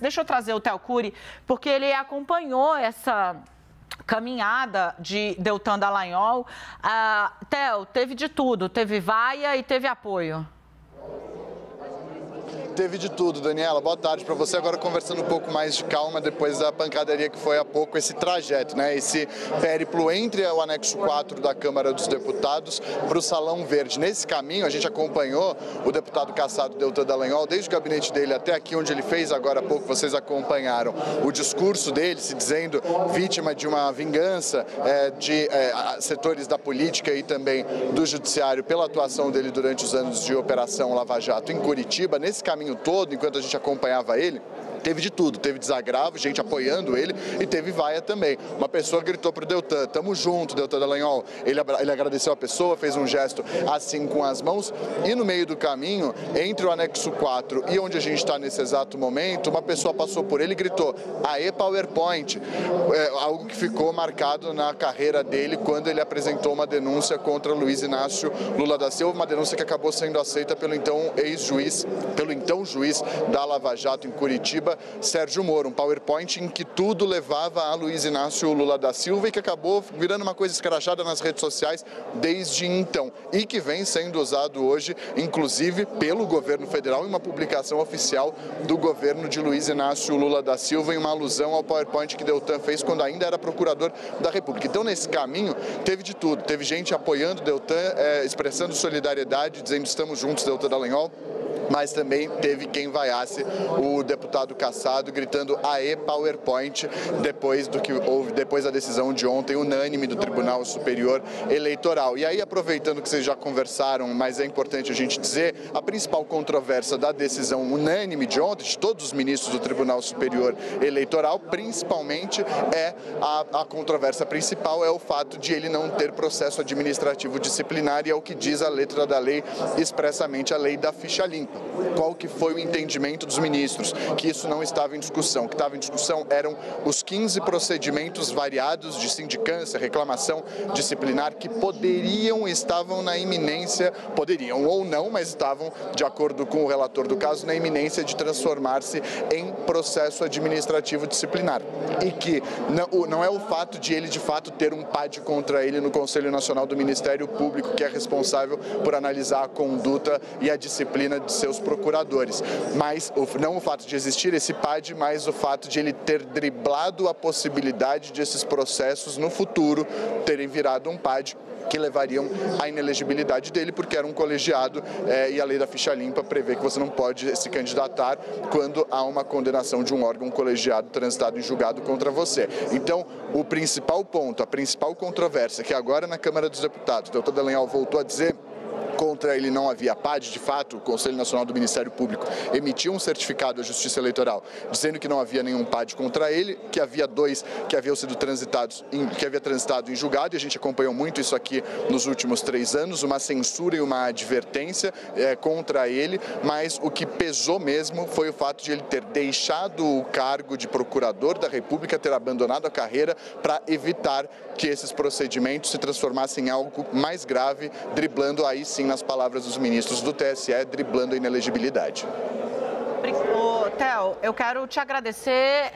deixa eu trazer o Theo Cury, porque ele acompanhou essa caminhada de Deltan Dallagnol. Theo, teve de tudo, teve vaia e teve apoio. Teve de tudo, Daniela. Boa tarde para você. Agora conversando um pouco mais de calma depois da pancadaria que foi há pouco, esse trajeto, né? Esse périplo entre o anexo 4 da Câmara dos Deputados para o Salão Verde. Nesse caminho, a gente acompanhou o deputado cassado Deltan Dallagnol, desde o gabinete dele até aqui onde ele fez, agora há pouco vocês acompanharam o discurso dele, se dizendo vítima de uma vingança de setores da política e também do judiciário pela atuação dele durante os anos de Operação Lava Jato em Curitiba. Nesse caminho todo, enquanto a gente acompanhava ele, teve de tudo, teve desagravo, gente apoiando ele e teve vaia também. Uma pessoa gritou pro Deltan, tamo junto, Deltan Dallagnol. Ele agradeceu a pessoa, fez um gesto assim com as mãos e no meio do caminho, entre o anexo 4 e onde a gente está nesse exato momento, uma pessoa passou por ele e gritou, aê PowerPoint, algo que ficou marcado na carreira dele quando ele apresentou uma denúncia contra Luiz Inácio Lula da Silva, uma denúncia que acabou sendo aceita pelo então juiz da Lava Jato em Curitiba, Sérgio Moro, um PowerPoint em que tudo levava a Luiz Inácio Lula da Silva e que acabou virando uma coisa escrachada nas redes sociais desde então e que vem sendo usado hoje, inclusive pelo governo federal em uma publicação oficial do governo de Luiz Inácio Lula da Silva em uma alusão ao PowerPoint que Deltan fez quando ainda era procurador da República. Então, nesse caminho, teve de tudo. Teve gente apoiando Deltan, expressando solidariedade, dizendo estamos juntos, Deltan Dallagnol. Mas também teve quem vaiasse o deputado cassado gritando aê PowerPoint depois da decisão de ontem unânime do Tribunal Superior Eleitoral. E aí, aproveitando que vocês já conversaram, mas é importante a gente dizer, a principal controvérsia da decisão unânime de ontem, de todos os ministros do Tribunal Superior Eleitoral, principalmente a controvérsia principal é o fato de ele não ter processo administrativo disciplinar e é o que diz a letra da lei, expressamente a lei da ficha limpa. Qual que foi o entendimento dos ministros? Que isso não estava em discussão. O que estava em discussão eram os 15 procedimentos variados de sindicância, reclamação disciplinar que estavam na iminência, poderiam ou não, mas estavam, de acordo com o relator do caso, na iminência de transformar-se em processo administrativo disciplinar. E que não é o fato de ele, de fato, ter um PAD contra ele no Conselho Nacional do Ministério Público, que é responsável por analisar a conduta e a disciplina de seus procuradores, mas não o fato de existir esse PAD, mas o fato de ele ter driblado a possibilidade de esses processos no futuro terem virado um PAD que levariam à inelegibilidade dele, porque era um colegiado e a lei da ficha limpa prevê que você não pode se candidatar quando há uma condenação de um órgão colegiado transitado em julgado contra você. Então, o principal ponto, a principal controvérsia, que agora na Câmara dos Deputados, o Deltan Dallagnol voltou a dizer, contra ele não havia PAD, de fato, o Conselho Nacional do Ministério Público emitiu um certificado à Justiça Eleitoral dizendo que não havia nenhum PAD contra ele, que havia dois que haviam sido transitado em julgado, e a gente acompanhou muito isso aqui nos últimos 3 anos, uma censura e uma advertência contra ele, mas o que pesou mesmo foi o fato de ele ter deixado o cargo de procurador da República, ter abandonado a carreira para evitar que esses procedimentos se transformassem em algo mais grave, driblando aí sim, nas palavras dos ministros do TSE, driblando a inelegibilidade. Theo, eu quero te agradecer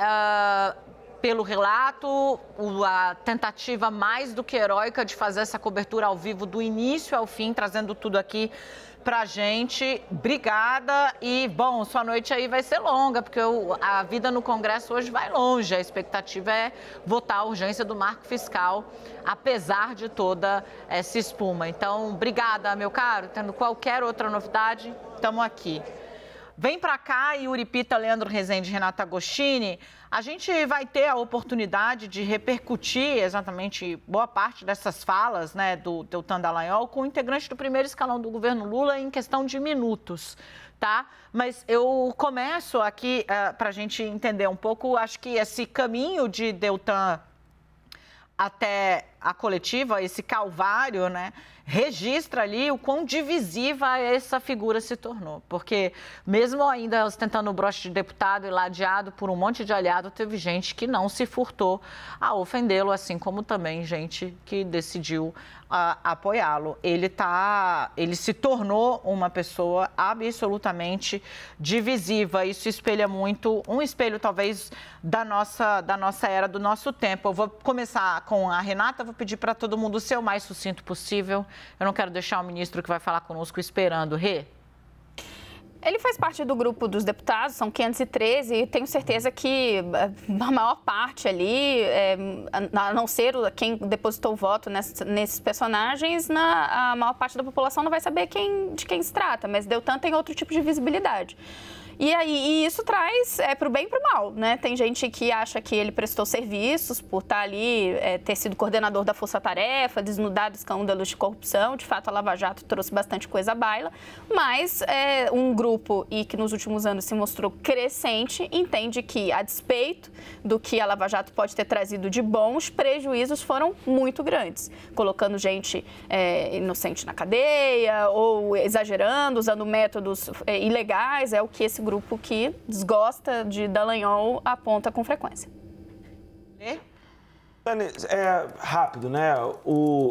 pelo relato, a tentativa mais do que heróica de fazer essa cobertura ao vivo do início ao fim, trazendo tudo aqui pra gente. Obrigada e, bom, sua noite aí vai ser longa, porque a vida no Congresso hoje vai longe. A expectativa é votar a urgência do marco fiscal, apesar de toda essa espuma. Então, obrigada, meu caro. Tendo qualquer outra novidade, estamos aqui. Vem para cá, Yuri Pita, Leandro Rezende e Renata Agostini. A gente vai ter a oportunidade de repercutir exatamente boa parte dessas falas, né, do Deltan Dallagnol com o integrante do primeiro escalão do governo Lula em questão de minutos, tá? Mas eu começo aqui para a gente entender um pouco, acho que esse caminho de Deltan até a coletiva, esse calvário, né, registra ali o quão divisiva essa figura se tornou. Porque mesmo ainda ostentando o broche de deputado e ladeado por um monte de aliado, teve gente que não se furtou a ofendê-lo, assim como também gente que decidiu apoiá-lo. Ele se tornou uma pessoa absolutamente divisiva. Isso espelha muito, um espelho talvez da nossa era, do nosso tempo. Eu vou começar com a Renata, vou pedir para todo mundo ser o mais sucinto possível. Eu não quero deixar o ministro que vai falar conosco esperando. Rê? Ele faz parte do grupo dos deputados, são 513, e tenho certeza que a maior parte ali, a não ser quem depositou o voto nesses personagens, a maior parte da população não vai saber de quem se trata, mas Deltan tem outro tipo de visibilidade. E isso traz para o bem e para o mal, né? Tem gente que acha que ele prestou serviços por estar ali, ter sido coordenador da Força Tarefa, desnudado escândalos de corrupção. De fato, a Lava Jato trouxe bastante coisa à baila, mas um grupo, e que nos últimos anos se mostrou crescente, entende que, a despeito do que a Lava Jato pode ter trazido de bom, os prejuízos foram muito grandes, colocando gente inocente na cadeia ou exagerando, usando métodos ilegais, é o que esse grupo que desgosta de Dallagnol aponta com frequência. É rápido, né?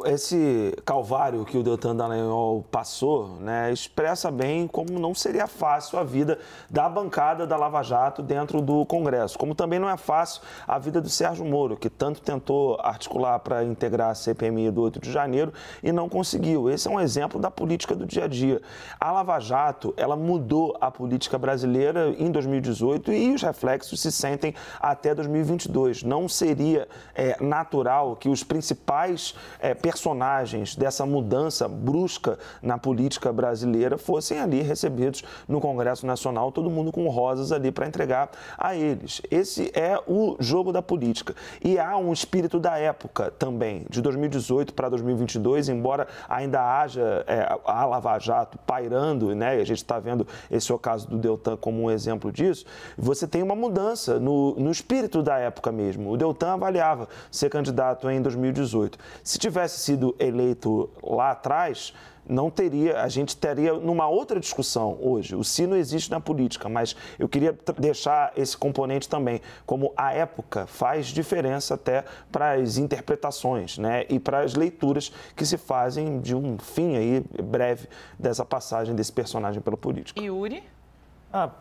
Esse calvário que o Deltan Dallagnol passou, né, expressa bem como não seria fácil a vida da bancada da Lava Jato dentro do Congresso, como também não é fácil a vida do Sérgio Moro, que tanto tentou articular para integrar a CPMI do 8 de janeiro e não conseguiu. Esse é um exemplo da política do dia a dia. A Lava Jato, ela mudou a política brasileira em 2018 e os reflexos se sentem até 2022. Não seria natural que os principais personagens dessa mudança brusca na política brasileira fossem ali recebidos no Congresso Nacional, todo mundo com rosas ali para entregar a eles. Esse é o jogo da política. E há um espírito da época também, de 2018 para 2022, embora ainda haja a Lava Jato pairando, né, e a gente está vendo esse é o caso do Deltan como um exemplo disso, você tem uma mudança no espírito da época mesmo. O Deltan avaliava ser candidato em 2018. Se tivesse sido eleito lá atrás, a gente teria numa outra discussão hoje. O se não existe na política, mas eu queria deixar esse componente também, como a época faz diferença até para as interpretações, né, e para as leituras que se fazem de um fim aí breve dessa passagem desse personagem pela política. Yuri?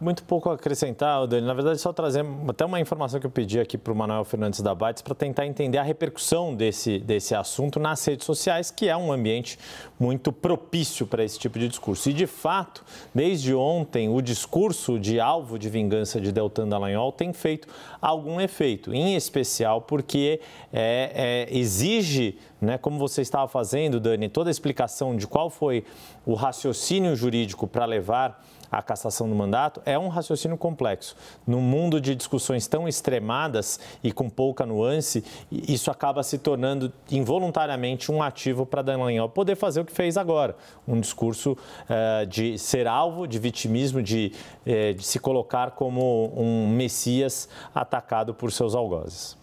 Muito pouco a acrescentar, Dani. Na verdade, só trazer até uma informação que eu pedi aqui para o Manuel Fernandes da Bates para tentar entender a repercussão desse assunto nas redes sociais, que é um ambiente muito propício para esse tipo de discurso. E, de fato, desde ontem, o discurso de alvo de vingança de Deltan Dallagnol tem feito algum efeito, em especial porque exige, né, como você estava fazendo, Dani, toda a explicação de qual foi o raciocínio jurídico para levar a cassação do mandato, é um raciocínio complexo. Num mundo de discussões tão extremadas e com pouca nuance, isso acaba se tornando involuntariamente um ativo para Dallagnol poder fazer o que fez agora. Um discurso de ser alvo, de vitimismo, de se colocar como um messias atacado por seus algozes.